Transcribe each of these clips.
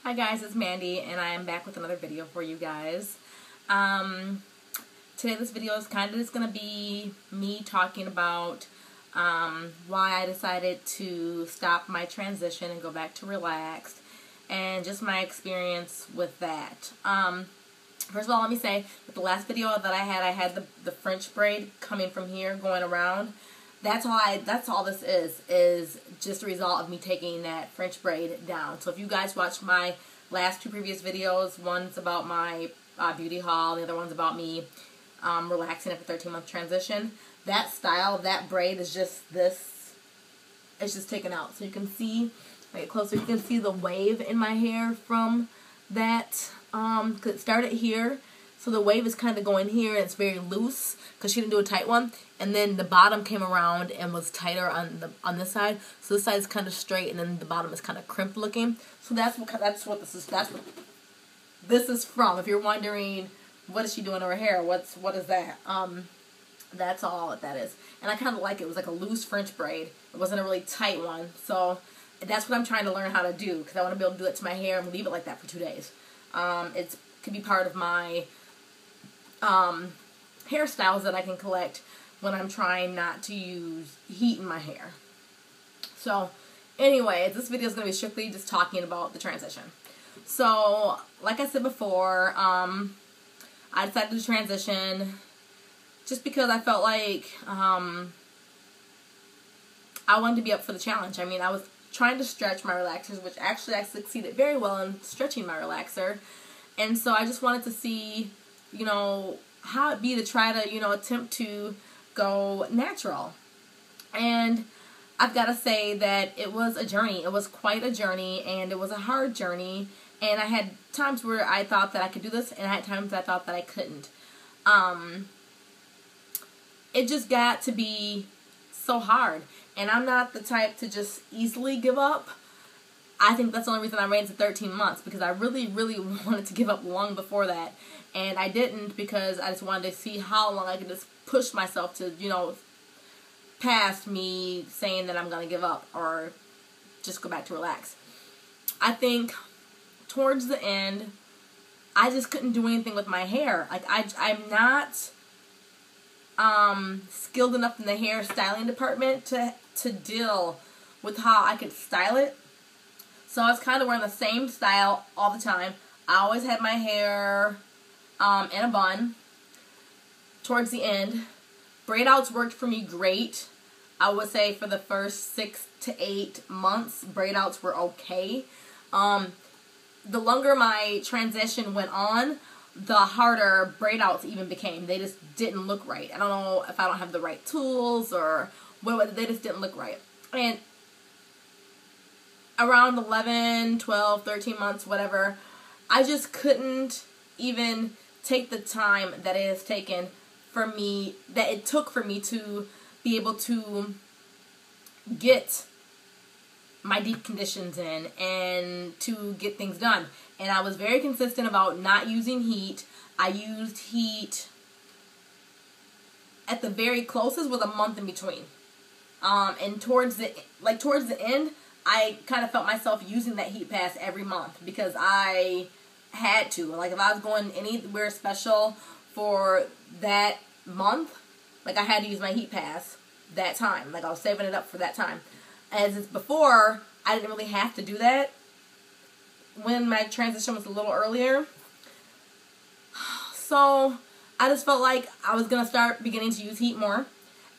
Hi guys, it's Mandy and I am back with another video for you guys. Today this video is kind of just going to be me talking about why I decided to stop my transition and go back to relaxed and just my experience with that. First of all, let me say that the last video that I had the French braid coming from here going around. That's all this is just a result of me taking that French braid down. So if you guys watched my last two previous videos, one's about my beauty haul, the other one's about me relaxing after 13-month transition, that style, that braid is just this, it's just taken out. So you can see, if I get closer, you can see the wave in my hair from that, because it started here. So the wave is kind of going here and it's very loose because she didn't do a tight one. And then the bottom came around and was tighter on this side. So this side is kind of straight and then the bottom is kind of crimped looking. So that's what this is from. If you're wondering what is she doing to her hair, what is that? That's all that is. And I kind of like it. It was like a loose French braid. It wasn't a really tight one. So that's what I'm trying to learn how to do because I want to be able to do it to my hair and leave it like that for 2 days. It could be part of my hairstyles that I can collect when I'm trying not to use heat in my hair. So anyway, this video is going to be strictly just talking about the transition. So like I said before, I decided to transition just because I felt like I wanted to be up for the challenge. I mean, I was trying to stretch my relaxers, which actually I succeeded very well in stretching my relaxer. And so I just wanted to see, you know, how it'd be to try to, you know, attempt to go natural. And I've got to say that it was a journey. It was quite a journey, and it was a hard journey. And I had times where I thought that I could do this, and I had times I thought that I couldn't. It just got to be so hard. And I'm not the type to just easily give up. I think that's the only reason I ran to 13 months, because I really, really wanted to give up long before that. And I didn't, because I just wanted to see how long I could just push myself to, you know, past me saying that I'm going to give up or just go back to relax. I think towards the end, I just couldn't do anything with my hair. Like, I'm not skilled enough in the hair styling department to deal with how I could style it. So I was kind of wearing the same style all the time. I always had my hair in a bun. Towards the end, braid outs worked for me great. I would say for the first 6 to 8 months, braid outs were okay. The longer my transition went on, the harder braid outs even became. They just didn't look right. I don't know if I don't have the right tools or what, they just didn't look right. And around 11, 12, 13 months, whatever, I just couldn't even take the time that it has taken for me, that it took for me to be able to get my deep conditions in and to get things done. And I was very consistent about not using heat. I used heat at the very closest with a month in between. And towards the end, I kind of felt myself using that heat pass every month because I had to. Like, if I was going anywhere special for that month, like, I had to use my heat pass that time. Like, I was saving it up for that time. As before, I didn't really have to do that when my transition was a little earlier. So I just felt like I was going to start beginning to use heat more.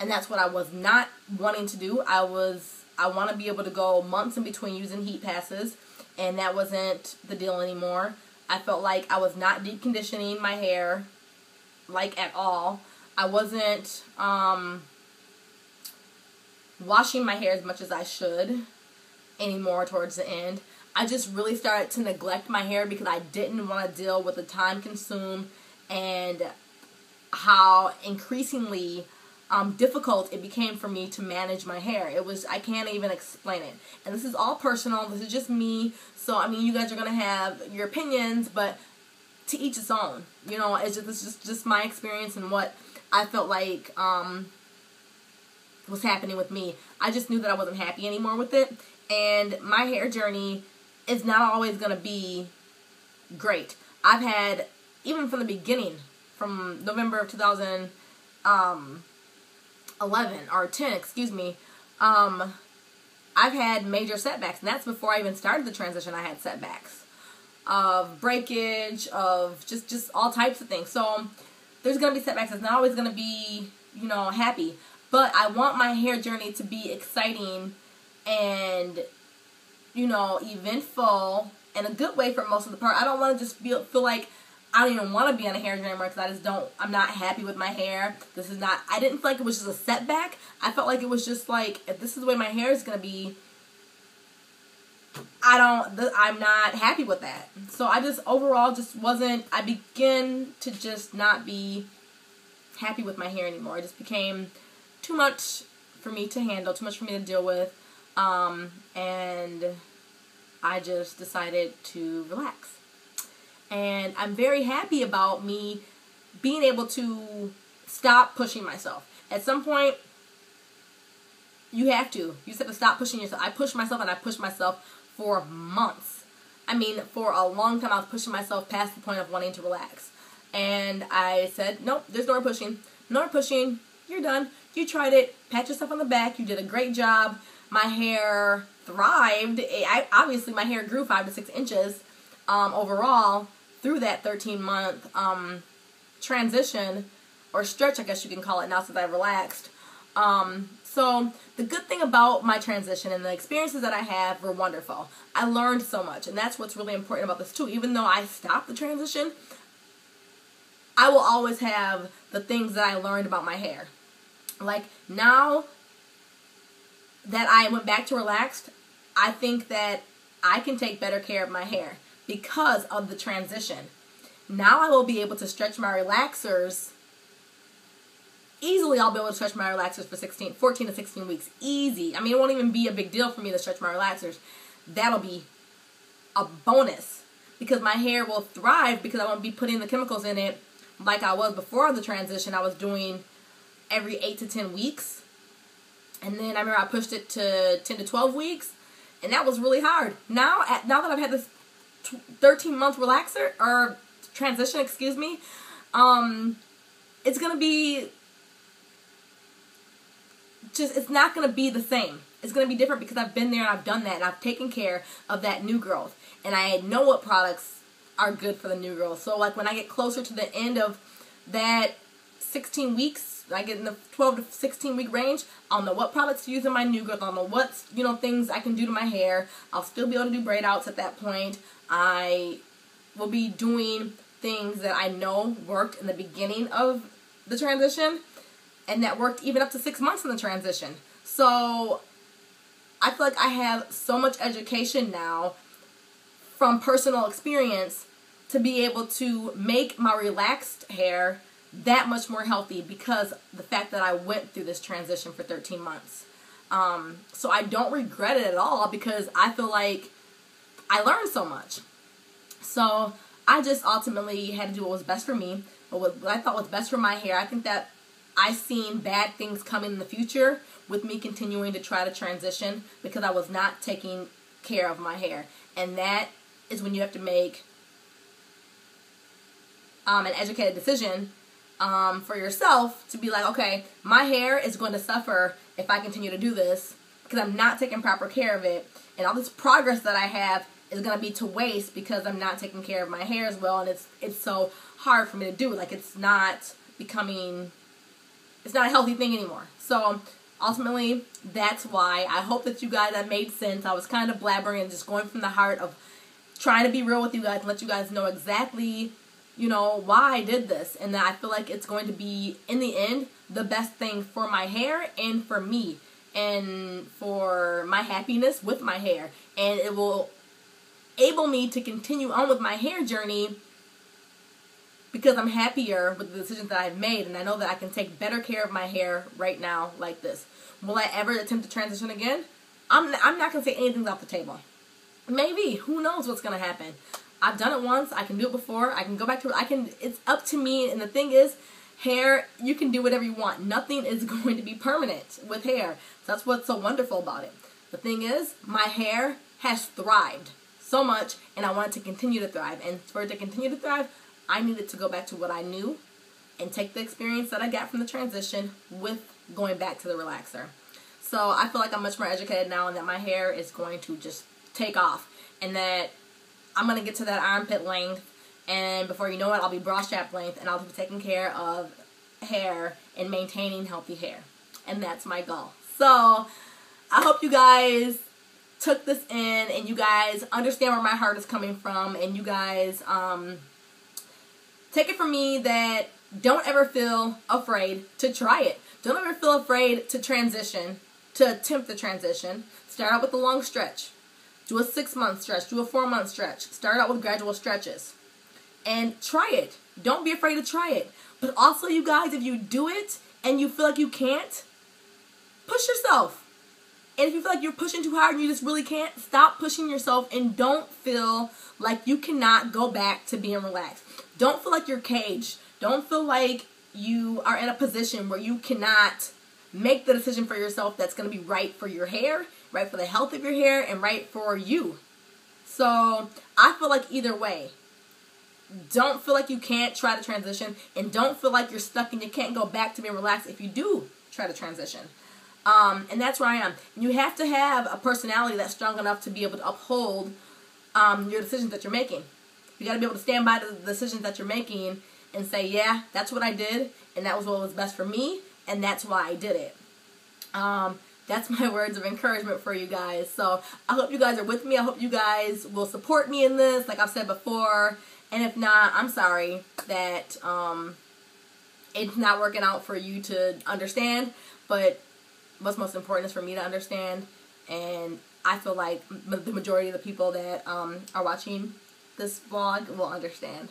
And that's what I was not wanting to do. I want to be able to go months in between using heat passes, and that wasn't the deal anymore. I felt like I was not deep conditioning my hair, like, at all. I wasn't washing my hair as much as I should anymore towards the end. I just really started to neglect my hair because I didn't want to deal with the time consumed and how increasingly difficult it became for me to manage my hair. I can't even explain it. And this is all personal. This is just me. So, I mean, you guys are going to have your opinions, but to each its own. You know, it's just my experience and what I felt like was happening with me. I just knew that I wasn't happy anymore with it. And my hair journey it's not always going to be great. I've had, even from the beginning, from November of 2011, or 10, excuse me, I've had major setbacks, and that's before I even started the transition. I had setbacks of breakage, of just all types of things. So there's going to be setbacks. It's not always going to be, you know, happy. But I want my hair journey to be exciting and, you know, eventful in a good way for most of the part. I don't want to just feel like I don't even want to be on a hair journey anymore because I'm not happy with my hair. I didn't feel like it was just a setback. I felt like it was just like, if this is the way my hair is going to be, I'm not happy with that. So I just overall I began to just not be happy with my hair anymore. It just became too much for me to handle, too much for me to deal with. And I just decided to relax. And I'm very happy about me being able to stop pushing myself. At some point, you have to stop pushing yourself. I pushed myself, and I pushed myself for months. I mean, for a long time, I was pushing myself past the point of wanting to relax. And I said, nope, there's no more pushing. No more pushing. You're done. You tried it. Pat yourself on the back. You did a great job. My hair thrived. Obviously, my hair grew 5 to 6 inches overall through that 13-month transition, or stretch, I guess you can call it now, since I relaxed. So the good thing about my transition and the experiences that I have were wonderful. I learned so much, and that's what's really important about this too. Even though I stopped the transition, I will always have the things that I learned about my hair. Like, now that I went back to relaxed, I think that I can take better care of my hair because of the transition. Now I will be able to stretch my relaxers easily. I'll be able to stretch my relaxers for 14 to 16 weeks. Easy. I mean, it won't even be a big deal for me to stretch my relaxers. That'll be a bonus because my hair will thrive because I won't be putting the chemicals in it like I was before the transition. I was doing every 8 to 10 weeks. And then I remember I pushed it to 10 to 12 weeks. And that was really hard. Now that I've had this 13-month relaxer, or transition, excuse me, it's going to be it's not going to be the same. It's going to be different because I've been there and I've done that and I've taken care of that new growth. And I know what products are good for the new growth. So like when I get closer to the end of that 16 weeks, I get in the 12 to 16 week range, I'll know what products to use in my new growth. I'll know what, things I can do to my hair. I'll still be able to do braid outs at that point. I will be doing things that I know worked in the beginning of the transition and that worked even up to 6 months in the transition. So I feel like I have so much education now from personal experience to be able to make my relaxed hair that much more healthy because the fact that I went through this transition for 13 months. So I don't regret it at all because I feel like I learned so much. So I just ultimately had to do what was best for me, but what I thought was best for my hair. I think that I've seen bad things coming in the future with me continuing to try to transition because I was not taking care of my hair. And that is when you have to make an educated decision for yourself to be like, okay, my hair is going to suffer if I continue to do this because I'm not taking proper care of it. And all this progress that I have is going to be to waste because I'm not taking care of my hair as well. And it's so hard for me to do. Like, it's not a healthy thing anymore. So ultimately, that's why. I hope that you guys, that made sense. I was kind of blabbering and just going from the heart of trying to be real with you guys and let you guys know exactly, why I did this. And that I feel like it's going to be, in the end, the best thing for my hair and for me and for my happiness with my hair. And it will enable me to continue on with my hair journey because I'm happier with the decisions that I've made, and I know that I can take better care of my hair right now like this. Will I ever attempt to transition again? I'm not going to say anything's off the table. Maybe. Who knows what's going to happen? I've done it once. I can do it before. I can go back to it. It's up to me, and the thing is, hair, you can do whatever you want. Nothing is going to be permanent with hair. So that's what's so wonderful about it. The thing is, my hair has thrived so much, and I want it to continue to thrive. And for it to continue to thrive, I needed to go back to what I knew and take the experience that I got from the transition with going back to the relaxer. So I feel like I'm much more educated now, and that my hair is going to just take off, and that I'm going to get to that armpit length, and before you know it, I'll be bra strap length, and I'll be taking care of hair and maintaining healthy hair. And that's my goal. So I hope you guys took this in, and you guys understand where my heart is coming from, and you guys take it from me that don't ever feel afraid to try it. Don't ever feel afraid to transition, to attempt the transition. Start out with a long stretch. Do a 6-month stretch. Do a 4-month stretch. Start out with gradual stretches. And try it. Don't be afraid to try it. But also, you guys, if you do it and you feel like you can't, push yourself. And if you feel like you're pushing too hard and you just really can't, stop pushing yourself, and don't feel like you cannot go back to being relaxed. Don't feel like you're caged. Don't feel like you are in a position where you cannot make the decision for yourself that's going to be right for your hair, right for the health of your hair, and right for you. So I feel like either way, don't feel like you can't try to transition, and don't feel like you're stuck and you can't go back to being relaxed if you do try to transition. And that's where I am. You have to have a personality that's strong enough to be able to uphold your decisions that you're making. You got to be able to stand by the decisions that you're making and say, yeah, that's what I did, and that was what was best for me, and that's why I did it. That's my words of encouragement for you guys. So I hope you guys are with me. I hope you guys will support me in this, like I've said before. And if not, I'm sorry that it's not working out for you to understand. But what's most important is for me to understand. And I feel like the majority of the people that are watching this vlog will understand.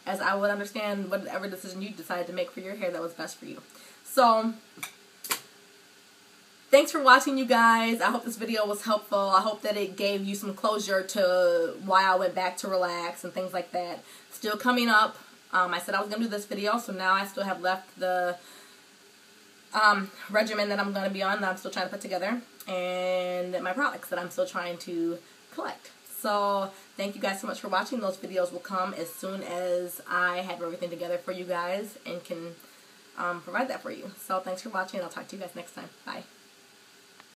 As I would understand whatever decision you decided to make for your hair that was best for you. So thanks for watching, you guys. I hope this video was helpful. I hope that it gave you some closure to why I went back to relax and things like that. Still coming up. I said I was going to do this video, so now I still have left the regimen that I'm going to be on that I'm still trying to put together, and my products that I'm still trying to collect. So thank you guys so much for watching. Those videos will come as soon as I have everything together for you guys and can provide that for you. So thanks for watching. I'll talk to you guys next time. Bye.